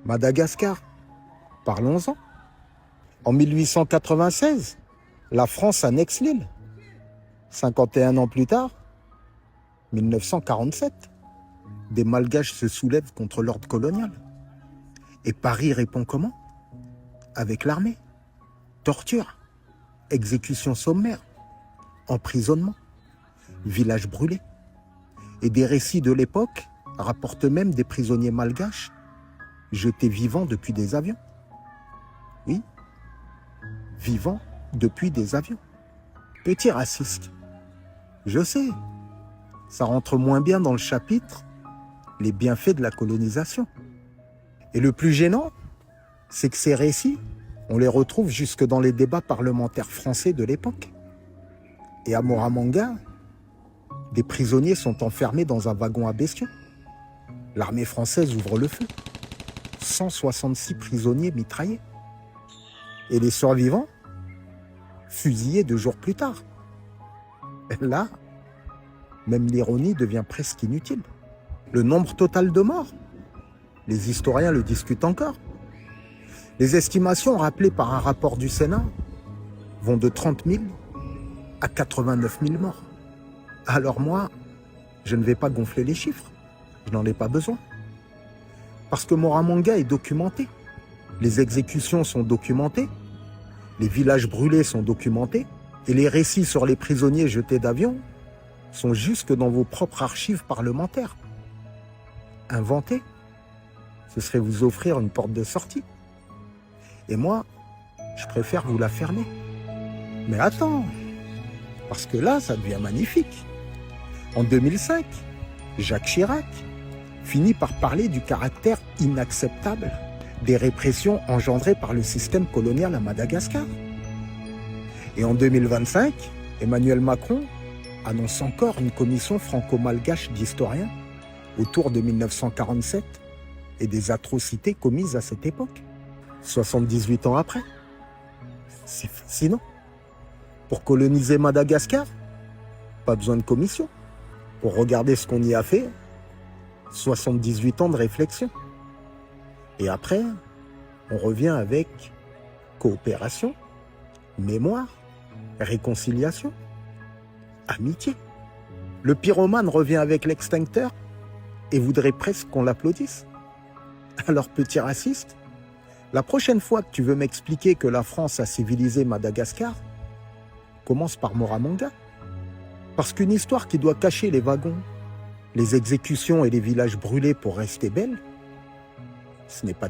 Madagascar, parlons-en. En 1896, la France annexe l'île. 51 ans plus tard, 1947, des Malgaches se soulèvent contre l'ordre colonial. Et Paris répond comment? Avec l'armée. Torture, exécution sommaire, emprisonnement, village brûlé. Et des récits de l'époque rapportent même des prisonniers malgaches jetés vivants depuis des avions. Oui, vivants depuis des avions. Petit raciste. Je sais, ça rentre moins bien dans le chapitre les bienfaits de la colonisation. Et le plus gênant, c'est que ces récits, on les retrouve jusque dans les débats parlementaires français de l'époque. Et à Moramanga, des prisonniers sont enfermés dans un wagon à bestiaux. L'armée française ouvre le feu. 166 prisonniers mitraillés. Et les survivants, fusillés 2 jours plus tard. Là, même l'ironie devient presque inutile. Le nombre total de morts, les historiens le discutent encore. Les estimations rappelées par un rapport du Sénat vont de 30 000 à 89 000 morts. Alors moi, je ne vais pas gonfler les chiffres. Je n'en ai pas besoin. Parce que Moramanga est documenté. Les exécutions sont documentées. Les villages brûlés sont documentés. Et les récits sur les prisonniers jetés d'avion sont jusque dans vos propres archives parlementaires. Inventer, ce serait vous offrir une porte de sortie. Et moi, je préfère vous la fermer. Mais attends, parce que là, ça devient magnifique. En 2005, Jacques Chirac finit par parler du caractère inacceptable des répressions engendrées par le système colonial à Madagascar. Et en 2025, Emmanuel Macron annonce encore une commission franco-malgache d'historiens autour de 1947 et des atrocités commises à cette époque. 78 ans après. C'est fascinant. Pour coloniser Madagascar, pas besoin de commission. Pour regarder ce qu'on y a fait, 78 ans de réflexion. Et après, on revient avec coopération, mémoire, réconciliation, amitié. Le pyromane revient avec l'extincteur et voudrait presque qu'on l'applaudisse. Alors, petit raciste, la prochaine fois que tu veux m'expliquer que la France a civilisé Madagascar, commence par Moramanga. Parce qu'une histoire qui doit cacher les wagons, les exécutions et les villages brûlés pour rester belle, ce n'est pas